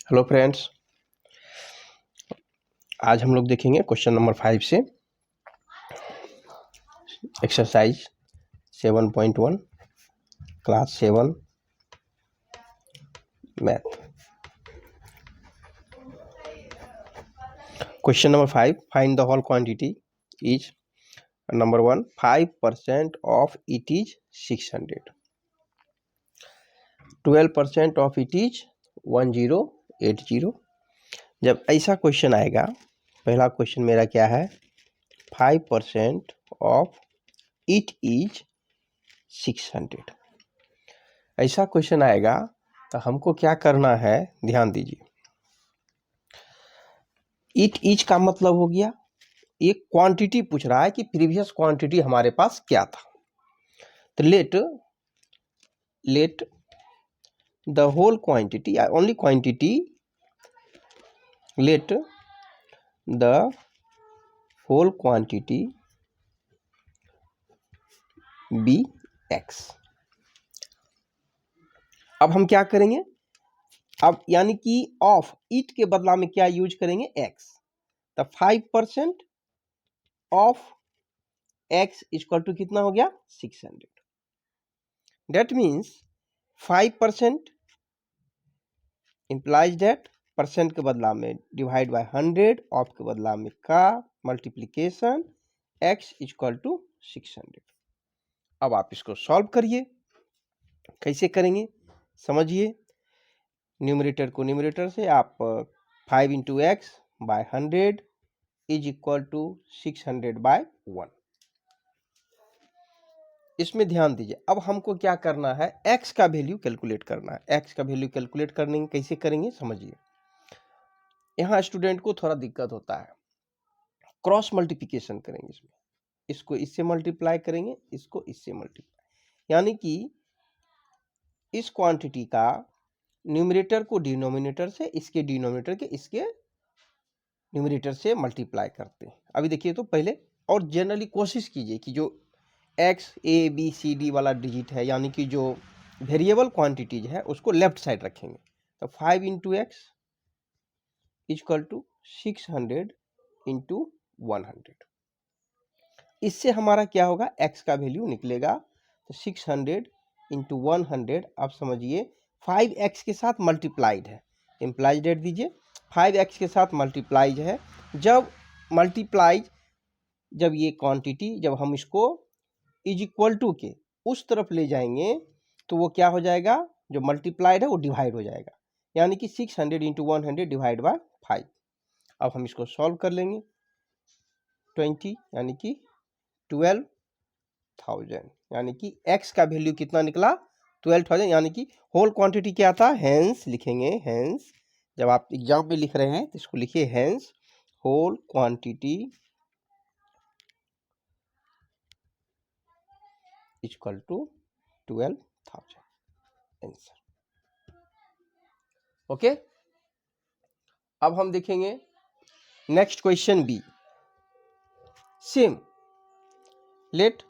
Hello friends, आज हम लोग देखेंगे क्वेश्चन नंबर 5 से exercise 7.1 class 7 math. Question number 5, find the whole quantity is number 1 5% of it is 600, 12% of it is 1080। जब ऐसा क्वेश्चन आएगा, पहला क्वेश्चन मेरा क्या है, 5% ऑफ इट इज 600। ऐसा क्वेश्चन आएगा तो हमको क्या करना है, ध्यान दीजिए। इट इज का मतलब हो गया, एक क्वांटिटी पूछ रहा है कि प्रीवियस क्वांटिटी हमारे पास क्या था। तो let the whole quantity, only quantity, let the whole quantity be x. अब हम क्या करेंगे, अब यानी कि ऑफ इट के बदला में क्या यूज करेंगे, एक्स। तो 5% ऑफ एक्स इक्वल टू कितना हो गया, 600। That means 5% implies that percent के बदला में डिवाइड बाय 100, ऑफ के बदला में का, मल्टीप्लीकेशन x इक्वल टू 600। अब आप इसको सॉल्व करिए। कैसे करेंगे समझिए। न्यूमरेटर को न्यूमरेटर से आप 5 into x by 100 is equal to 600 by 1। इसमें ध्यान दीजिए, अब हमको क्या करना है, x का वैल्यू कैलकुलेट करना है। x का वैल्यू कैलकुलेट करने कैसे करेंगे समझिए। यहाँ स्टूडेंट को थोड़ा दिक्कत होता है, क्रॉस मल्टीप्लिकेशन करेंगे। इसमें इसको इससे मल्टीप्लाई करेंगे, इसको इससे मल्टीप्लाई, यानी कि इस क्वांटिटी का न्यूमरेटर को डिनोमिनेटर से, इसके डिनोमिनेटर के इसके न्यूमरेटर से मल्टीप्लाई करते हैं। अभी देखिए तो पहले, और जनरली कोशिश कीजिए कि जो x A B C D वाला डिजिट है, यानी कि जो वेरिएबल क्वांटिटीज है, उसको लेफ्ट साइड रखेंगे। तो 5 into x equal to 600 into 100। इससे हमारा क्या होगा, x का वैल्यू निकलेगा। तो 600 इंटू 100, आप समझिए 5x के साथ मल्टीप्लाइड है, इम्प्लाइज डेट दीजिए, 5x के साथ मल्टीप्लाइज है। जब मल्टीप्लाइज, जब ये क्वांटिटी, जब हम इसको इज इक्वल टू के उस तरफ ले जाएंगे तो वो क्या हो जाएगा, जो मल्टीप्लाइड है वो डिवाइड हो जाएगा, यानी कि 600 इंटू 100 डिवाइड बाय 5। अब हम इसको सॉल्व कर लेंगे। 20 यानी कि 12,000, यानी कि x का वैल्यू कितना निकला, 12,000, यानी कि होल क्वांटिटी क्या था, हेंस लिखेंगे। हेंस, जब आप एग्जाम में लिख रहे हैं तो इसको लिखिए hence whole quantity equal to 12,000, answer. Okay, अब हम देखेंगे next question B. Same, let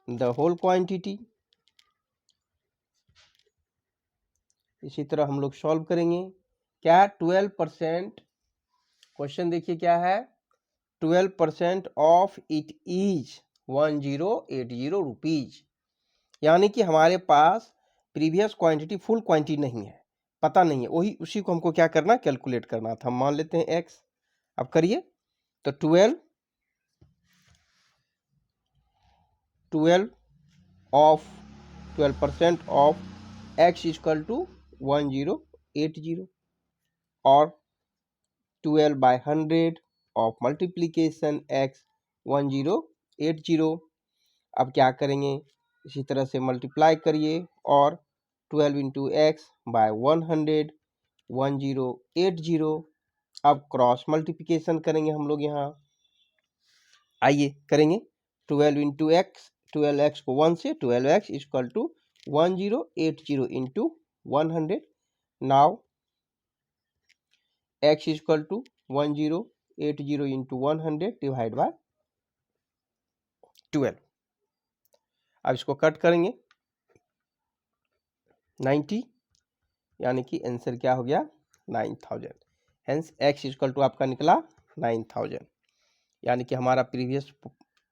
the whole quantity, इसी तरह हम लोग सॉल्व करेंगे। क्या है, 12%, क्वेश्चन देखिए क्या है, 12% ऑफ इट इज 1080 रुपीज, यानी कि हमारे पास प्रीवियस क्वांटिटी फुल क्वांटिटी नहीं है, पता नहीं है, वही उसी को हमको क्या करना, कैलकुलेट करना था। हम मान लेते हैं एक्स। अब करिए तो 12% ऑफ एक्स इक्वल टू 1080, और 12 बाय 100 ऑफ मल्टीप्लीकेशन एक्स 1080। अब क्या करेंगे, इसी तरह से मल्टीप्लाई करिए, और 12 इंटू एक्स बाय 100 1080। अब क्रॉस मल्टीप्लिकेशन करेंगे हम लोग यहाँ, आइए करेंगे। 12 इंटू एक्स, 12x को 1 से, 12x equal to 1080 into 100। Now x equal to 1080 into 100 divide by 12। अब इसको कट करेंगे 90, यानी कि आंसर क्या हो गया, 9000, हेंस x इक्वल टू आपका निकला 9000, यानी कि हमारा प्रीवियस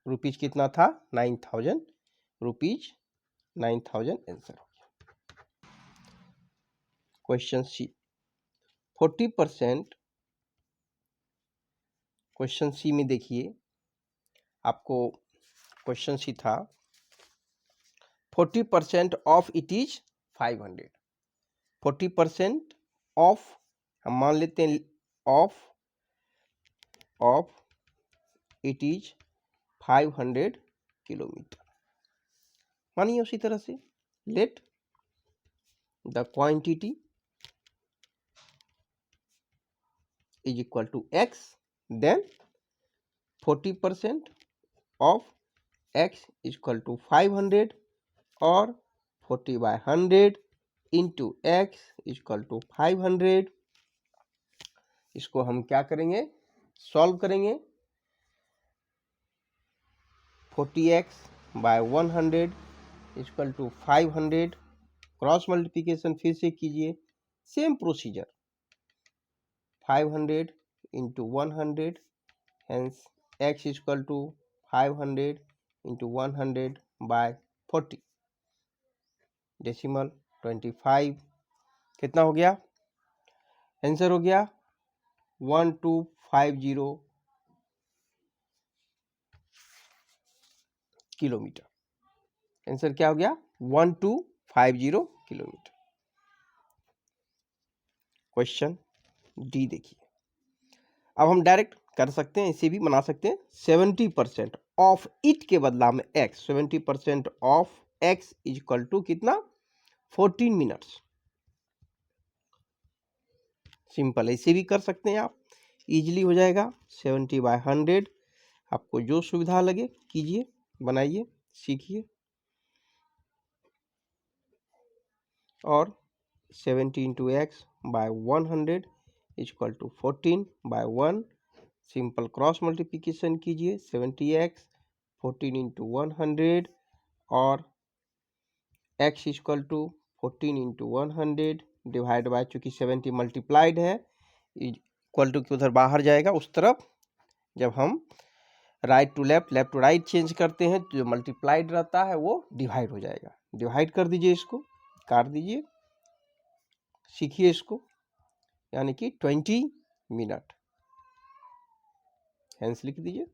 रुपीज कितना था 9000 रुपीज, 9000 आंसर हो गया। क्वेश्चन सी 40%, क्वेश्चन सी में देखिए आपको क्वेश्चन सी था 40% ऑफ इट इज 500, 40% ऑफ, हम मान लेते हैं ऑफ इट इज 500 किलोमीटर, मानिए उसी तरह से let the quantity is equal to x, then 40% of x is equal to 500 और 40/100 into x is equal to 500। इसको हम क्या करेंगे, सॉल्व करेंगे। 40x/100 is equal to 500, cross multiplication फिर से कीजिए, same procedure, 500 into 100, hence x is equal to 500 into 100/40, decimal 25, कितना हो गया, आंसर हो गया 1250 किलोमीटर। आंसर क्या हो गया 1250 किलोमीटर। क्वेश्चन डी देखिए, अब हम डायरेक्ट कर सकते हैं, इसे भी बना सकते हैं। 70% ऑफ इट के बदला में x, 70% of x is equal to कितना 14 मिनट्स। सिंपल, ऐसे भी कर सकते हैं आप, इजीली हो जाएगा। 70/100, आपको जो सुविधा लगे कीजिए, बनाइए, सीखिए। और 70 into x by 100 is equal to 14/1, simple cross multiplication कीजिए। 70x 14 इंटू 100 और x equal to 14 into 100 divide by, चूंकि 70 मल्टीप्लाइड है, इक्वल टू की उधर बाहर जाएगा उस तरफ। जब हम right to left, left to right change करते हैं तो जो मल्टीप्लाइड रहता है वो डिवाइड हो जाएगा। डिवाइड कर दीजिए, इसको काट दीजिए, सीखिए इसको, यानी कि 20 मिनट, हेंस लिख दीजिए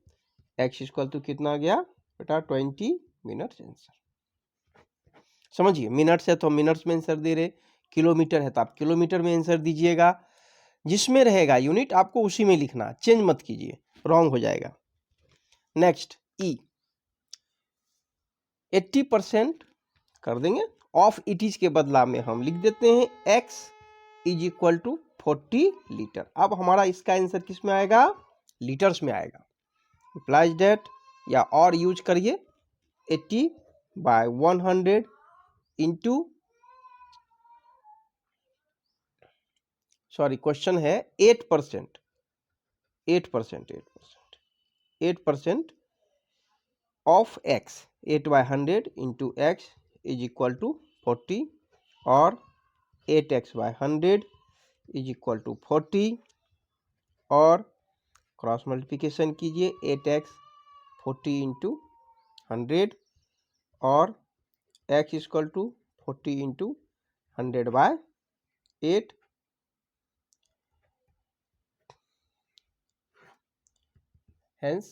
x इक्वल टू कितना आ गया बेटा 20 मिनट्स आंसर। समझिए, मिनट्स है तो हम मिनट्स में आंसर दे रहे, किलोमीटर है तो आप किलोमीटर में आंसर दीजिएगा। जिसमें रहेगा यूनिट आपको उसी में लिखना, चेंज मत कीजिए, रॉन्ग हो जाएगा। नेक्स्ट ई 80% कर देंगे, ऑफ इट इज के बदला में हम लिख देते हैं x is equal to 40 litre. अब हमारा इसका आंसर किस में आएगा, लीटर्स में आएगा। इम्प्लाइज डेट या और यूज करिए, 80/100 इंटू, सॉरी क्वेश्चन है 8% 8% of x, 8/100 into x is equal to 40 और 8x/100 इज इक्वल टू 40 और क्रॉस मल्टीप्लिकेशन कीजिए, 8x 40 इंटू 100 और x equal to 40 into 100/8, hence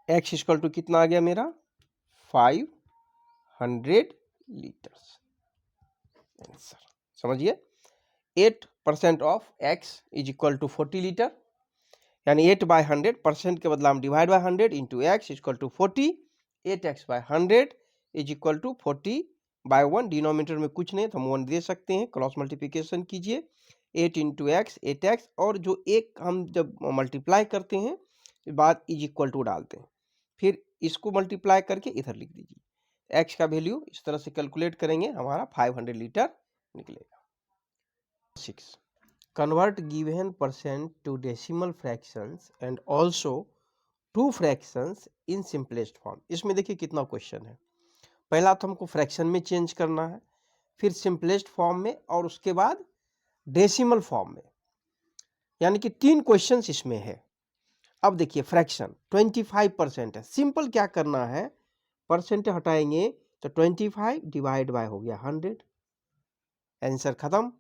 x equal to कितना आ गया मेरा 500 लीटर्स आंसर। समझिए, 8% of x is equal to 40 litre, यानी 8/100, परसेंट के बदला हम divide by 100 into x equal to 40, 8x/100 is equal to 40/1, denominator में कुछ नहीं तो हम 1 दे सकते हैं, क्रॉस मल्टीप्लिकेशन कीजिए, 8 इंटू एक्स 8x, और जो एक हम जब मल्टीप्लाई करते हैं बाद इज इक्वल टू डालते हैं, फिर इसको मल्टीप्लाई करके इधर लिख दीजिए। x का वैल्यू इस तरह से कैलकुलेट करेंगे, हमारा 500 लीटर निकलेगा। 6 convert given percent to decimal fractions and also two fractions in simplest form। इसमें देखिए कितना क्वेश्चन है, पहला तो हमको फ्रैक्शन में चेंज करना है, फिर सिंपलेस्ट फॉर्म में, और उसके बाद डेसिमल फॉर्म में। यानी कि 3 क्वेश्चंस इसमें है। अब देखिए फ्रैक्शन 25% है। सिंपल क्या करना है, परसेंट हटाएंगे तो 25 डिवाइड बाय हो गया 100, आंसर खत्म।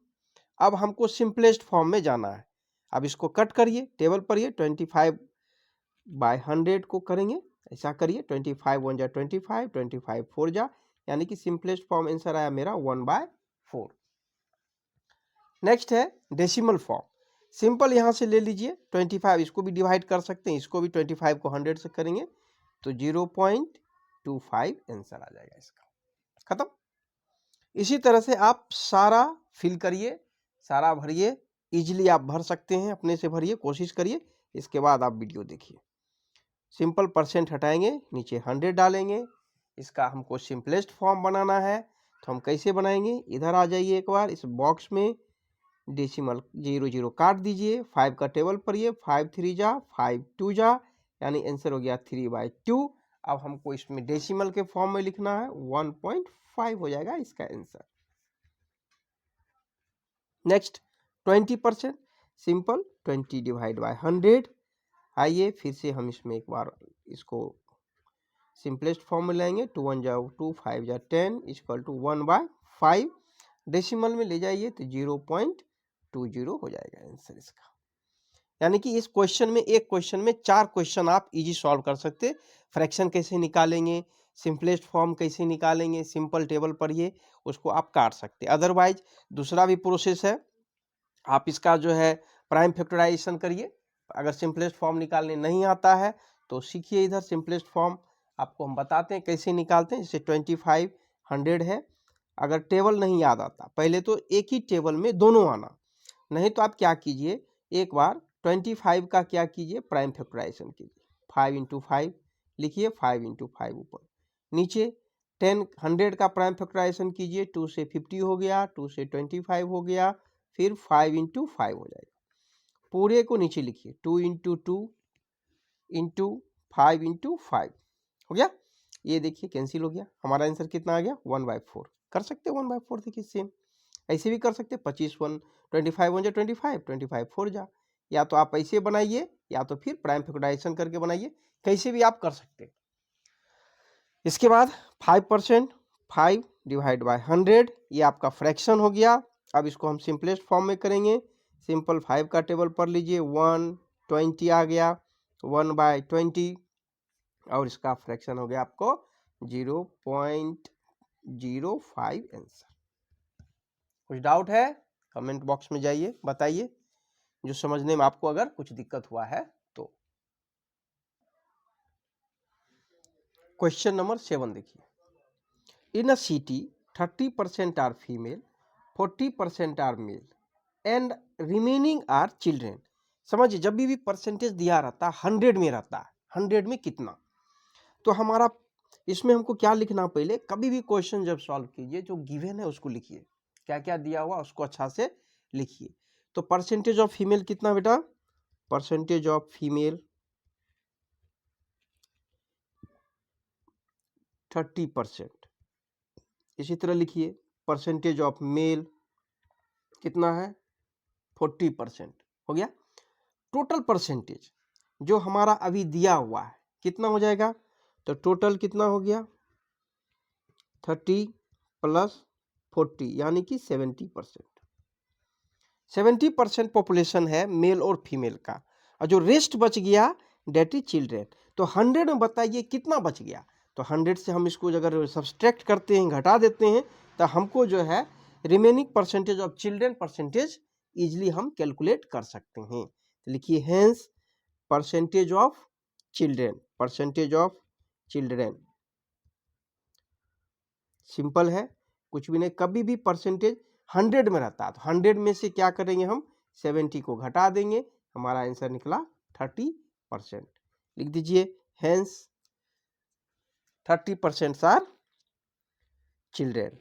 अब हमको सिंपलेस्ट फॉर्म में जाना है। अब इसको कट करिए, टेबल पढ़िए, 25 बाय 100 को करेंगे, ऐसा करिए, 25 1 जा 25, 25 4 जा, यानी कि सिंपलेस्ट फॉर्म आंसर आया मेरा 1/4। नेक्स्ट है डेसिमल फॉर्म। सिंपल यहां से ले लीजिए 25, इसको भी डिवाइड कर सकते हैं, इसको भी 25 को 100 से करेंगे तो 0.25 आंसर आ जाएगा इसका, खत्म। इसी तरह से आप सारा फिल करिए, सारा भरिए, इजीली आप भर सकते हैं, अपने से भरिए, कोशिश करिए, इसके बाद आप वीडियो देखिए। सिंपल परसेंट हटाएंगे, नीचे 100 डालेंगे, इसका हमको सिंपलेस्ट फॉर्म बनाना है, तो हम कैसे बनाएंगे, इधर आ जाइए एक बार, इस बॉक्स में डेसिमल 0 0 काट दीजिए, 5 का टेबल पढ़िए, 5 3 जा 5 2 जा, यानी आंसर हो गया 3/2। अब हमको इसमें डेसिमल के फॉर्म में लिखना है, 1.5 हो जाएगा इसका answer. Next 20%, simple 20 divide by 100। आइए फिर से हम इसमें एक बार इसको सिंपलेस्ट फॉर्म में लाएंगे, 2 1 जा 2 5 जा 10 इक्वल टू 1/5। डेसिमल में ले जाइए तो 0.20 हो जाएगा आंसर इसका। यानी कि इस क्वेश्चन में, एक क्वेश्चन में 4 क्वेश्चन आप इजी सॉल्व कर सकते। फ्रैक्शन कैसे निकालेंगे, सिंपलेस्ट फॉर्म कैसे निकालेंगे, सिंपल टेबल पढ़िए, उसको आप काट सकते। अदरवाइज दूसरा भी प्रोसेस है, आप इसका जो है प्राइम फैक्टराइजेशन करिए। अगर सिंपलेस्ट फॉर्म निकालने नहीं आता है तो सीखिए, इधर सिंपलेस्ट फॉर्म आपको हम बताते हैं कैसे निकालते हैं। जैसे 25 100 है, अगर टेबल नहीं याद आता, पहले तो एक ही टेबल में दोनों आना, नहीं तो आप क्या कीजिए, एक बार 25 का क्या कीजिए, प्राइम फैक्टराइजेशन कीजिए, 5 × 5 लिखिए, 5 × 5 ऊपर, नीचे 10 100 का प्राइम फैक्टराइजेशन कीजिए, 2 से 50 हो गया, 2 से 25 हो गया, फिर 5 × 5 हो जाएगा, पूरे को नीचे लिखिए, 2 × 2 × 5 × 5 हो गया। ये देखिए कैंसिल हो गया, हमारा आंसर कितना आ गया, 1/4। कर सकते 1/4, देखिए सेम ऐसे भी कर सकते, 25 1 25 1 जा 25 25 4 जा, या तो आप ऐसे बनाइए या तो फिर प्राइम फैक्टराइजेशन करके बनाइए, कैसे भी आप कर सकते। इसके बाद 5%, 5 डिवाइड बाय 100, ये आपका फ्रैक्शन हो गया। अब इसको हम सिंपलेस्ट फॉर्म में करेंगे, सिंपल 5 का टेबल पढ़ लीजिए, 120 आ गया, 1/20, और इसका फ्रैक्शन हो गया आपको 0.05 आंसर। कुछ डाउट है कमेंट बॉक्स में जाइए, बताइए, जो समझने में आपको अगर कुछ दिक्कत हुआ है तो। क्वेश्चन नंबर 7 देखिए, in a city 30% are female, 40% are male and remaining are children. समझिए, जब भी परसेंटेज दिया रहता है 100 में रहता है, 100 में कितना, तो हमारा इसमें हमको क्या लिखना, पहले कभी भी क्वेश्चन जब सॉल्व कीजिए, जो गिवन है उसको लिखिए, क्या क्या दिया हुआ उसको अच्छा से लिखिए। तो परसेंटेज ऑफ फीमेल कितना बेटा, परसेंटेज ऑफ फीमेल 30%, इसी तरह लिखिए परसेंटेज ऑफ मेल कितना है, 40% हो गया। टोटल परसेंटेज जो हमारा अभी दिया हुआ है कितना हो जाएगा, तो टोटल कितना हो गया, 30 + 40 यानी कि 70%। 70% पॉपुलेशन है मेल और फीमेल का, और जो रेस्ट बच गया डेट इज चिल्ड्रेन। तो 100 में बताइए कितना बच गया, तो 100 से हम इसको अगर सब्सट्रैक्ट करते हैं, घटा देते हैं, तो हमको जो है remaining percentage of children percentage easily हम कैलकुलेट कर सकते हैं। तो लिखिए hence percentage of children, percentage of children, simple है, कुछ भी नहीं, कभी भी परसेंटेज 100 में रहता है तो 100 में से क्या करेंगे, हम 70 को घटा देंगे, हमारा आंसर निकला 30%। लिख दीजिए हेंस 30% आर चिल्ड्रेन।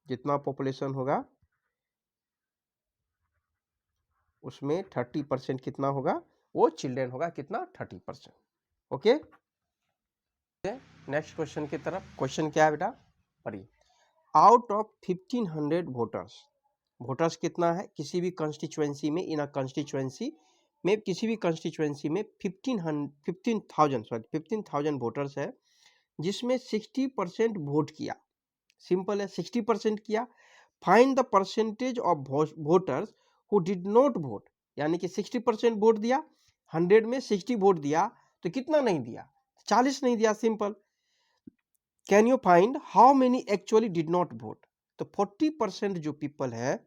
जितना पॉपुलेशन होगा उसमें 30% कितना होगा, वो चिल्ड्रेन होगा कितना 30%। ओके, नेक्स्ट क्वेश्चन की तरफ। क्वेश्चन क्या है बेटा, पढ़िए। आउट ऑफ 1500 वोटर्स, वोटर्स कितना है किसी भी कंस्टिट्यूएंसी में, इन अ कंस्टिट्यूएंसी में, किसी भी कंस्टिट्यूएंसी में 15,000 वोटर्स है, जिसमें 60% वोट किया। सिंपल है, 60% किया। Find the percentage of voters who did not vote, यानी कि 60% वोट दिया, 100 में 60 वोट दिया, तो कितना नहीं दिया, 40 नहीं दिया। Simple. Can you find how many actually did not vote, तो 40% जो पीपल है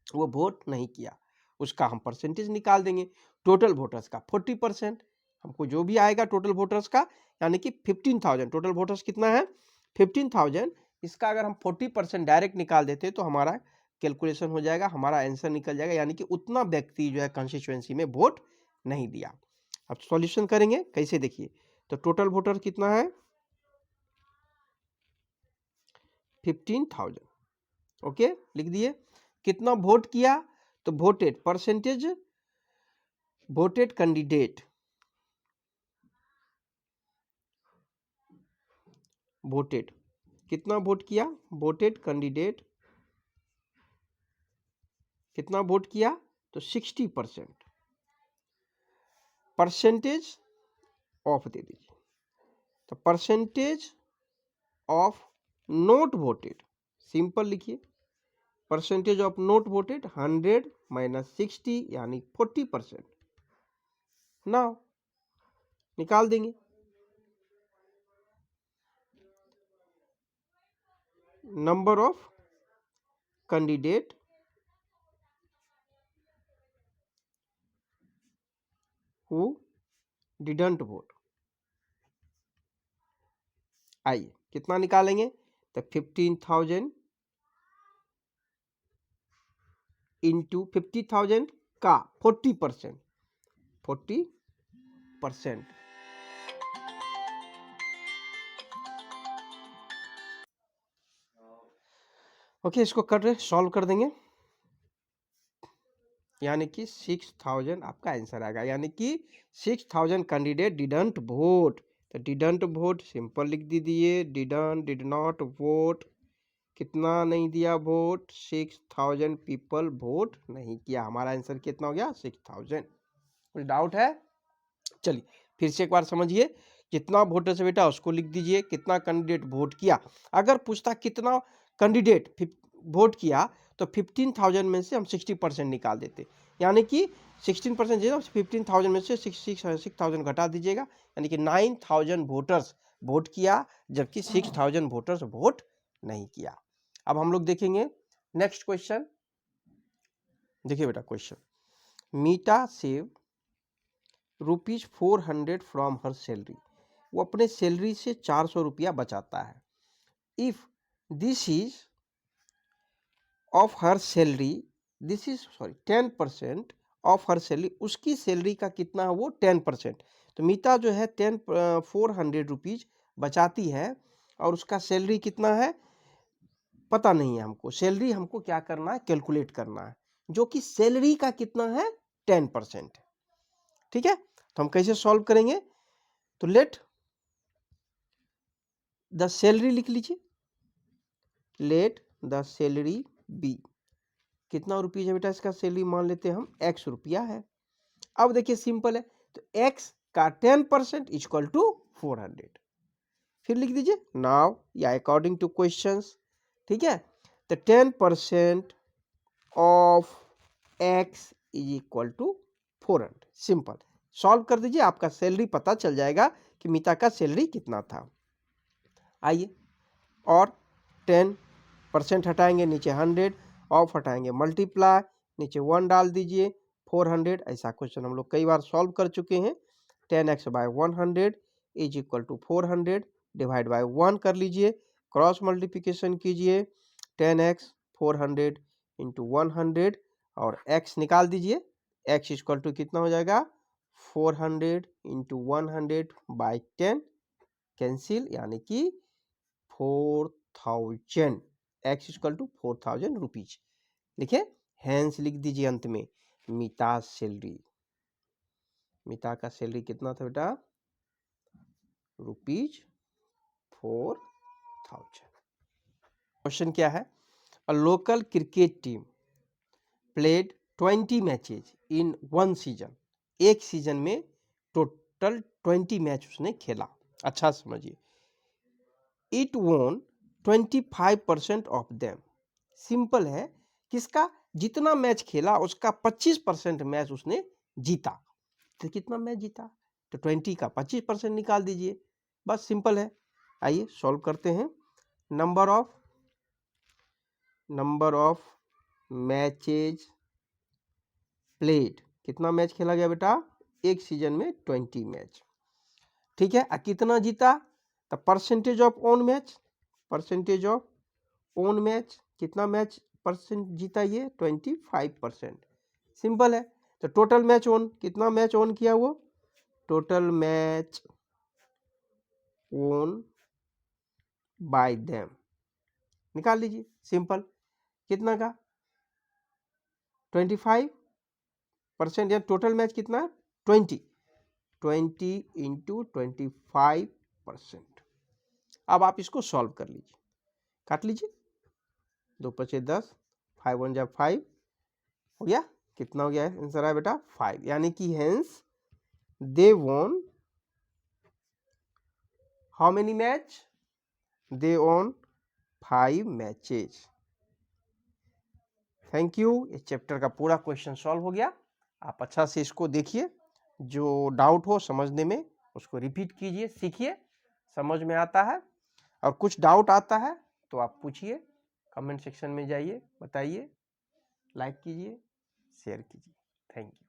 वो वोट नहीं किया, उसका हम परसेंटेज निकाल देंगे। टोटल वोटर्स का 40%, हमको जो भी आएगा टोटल वोटर्स का, यानी कि 15,000, टोटल वोटर्स कितना है 15,000, इसका अगर हम 40% डायरेक्ट निकाल देते तो हमारा कैलकुलेशन हो जाएगा, हमारा आंसर निकल जाएगा, यानी कि उतना व्यक्ति जो है कंस्टिट्यूएंसी में वोट नहीं दिया। अब सॉल्यूशन करेंगे कैसे, देखिए। तो टोटल वोटर कितना है 15,000। ओके, लिख दिए। कितना वोट किया, तो voted, percentage voted candidate, voted, कितना वोट किया, वोटेड कैंडिडेट कितना वोट किया, तो 60%। परसेंटेज ऑफ दे दीजिए, तो percentage of not voted, simple लिखिए, परसेंटेज ऑफ नॉट वोटेड 100 माइनस 60 यानी 40%। नाउ निकाल देंगे, number of candidate who didn't vote. आइए कितना निकालेंगे, तो 15,000 इंटू 50,000 का 40%, 40%। ओके, इसको कर सॉल्व कर देंगे, यानी कि 6,000 आपका आंसर आएगा, यानी कि 6,000 कैंडिडेट डिडंट वोट। तो डिडंट वोट सिंपल लिख दीजिए, डिडंट, डिड नॉट वोट, कितना नहीं दिया वोट, 6,000 पीपल वोट नहीं किया। हमारा आंसर कितना हो गया 6,000। कुछ डाउट है, चलिए फिर से एक बार समझिए। कितना वोटर से बेटा उसको लिख दीजिए, कितना कैंडिडेट वोट किया। अगर पूछता कितना कैंडिडेट वोट किया, तो 15,000 में से हम 60% निकाल देते, यानी कि 16% 15,000 में से 6,000 घटा दीजिएगा, यानी कि 9,000 वोटर्स वोट किया, जबकि 6,000 वोटर्स वोट नहीं किया। अब हम लोग देखेंगे नेक्स्ट क्वेश्चन। देखिए बेटा question, Meeta save ₹400 from her salary, वो अपने सैलरी से 400 रुपया बचाता है। If this is of her salary, this is sorry 10% of her salary, उसकी सैलरी का कितना है वो 10%। तो मीता जो है 400 रुपीज बचाती है, और उसका सैलरी कितना है पता नहीं है हमको। सैलरी हमको क्या करना है, कैलकुलेट करना है, जो कि सैलरी का कितना है 10%। ठीक है, तो हम कैसे सॉल्व करेंगे, तो लेट द सैलरी लिख लीजिए, लेट द सैलरी बी, कितना रुपीज है बेटा इसका सैलरी, मान लेते हैं हम x रुपया है। अब देखिए सिंपल है, तो x का 10% इक्वल टू 400, फिर लिख दीजिए नाउ या अकॉर्डिंग टू क्वेश्चंस। ठीक है, तो 10% of x is equal to 400, simple. Solve कर दीजिए, आपका सैलरी पता चल जाएगा कि मीता का सैलरी कितना था। आइए, और 10% हटाएंगे, नीचे 100, ऑफ हटाएंगे मल्टीप्लाई, नीचे 1 डाल दीजिए, 400। ऐसा क्वेश्चन हम लोग कई बार सॉल्व कर चुके हैं। 10x by 100 is equal to 400, divide by 1 कर लीजिए, क्रॉस मल्टीप्लिकेशन कीजिए, 10x 400 इंटू 100, और x निकाल दीजिए, x इक्वल टू कितना हो जाएगा 400 इंटू 100 बाई 10, कैंसिल, यानी कि 4,000, x इक्वल टू 4,000 रुपीज। लिखे, हैंस लिख दीजिए अंत में मीता सैलरी। मिता का सैलरी कितना था बेटा? ₹4,000। क्वेश्चन क्या है? A local cricket team played 20 matches in one season. एक सीजन में टोटल 20 मैच उसने खेला। अच्छा समझिए, इट वोन 25% ऑफ देम। सिंपल है, किसका? जितना मैच खेला उसका 25% मैच उसने जीता। तो कितना मैच जीता? तो 20 का 25% निकाल दीजिए, बस सिंपल है। आइए सॉल्व करते हैं। नंबर ऑफ मैचेज प्लेड, कितना मैच खेला गया बेटा? एक सीजन में 20 मैच, ठीक है। कितना जीता? तो परसेंटेज ऑफ ओन मैच, कितना मैच परसेंट जीता? ये 25%। सिंपल है। तो टोटल मैच ओन, कितना मैच ओन किया? वो total match own by them, निकाल लीजिए, सिंपल। कितना का? 25%, या टोटल मैच कितना है? 20 इंटू 25%। अब आप इसको सॉल्व कर लीजिए, काट लीजिए। 2 पचे 10, 5 1 जा 5, हो गया। कितना हो गया है? आंसर है बेटा 5, यानी कि hence they won how many match? They won 5 matches. Thank you. इस चैप्टर का पूरा क्वेश्चन सॉल्व हो गया। आप अच्छा से इसको देखिए, जो डाउट हो समझने में उसको रिपीट कीजिए, सीखिए, समझ में आता है। और कुछ डाउट आता है तो आप पूछिए, कमेंट सेक्शन में जाइए, बताइए, लाइक कीजिए, शेयर कीजिए। Thank you.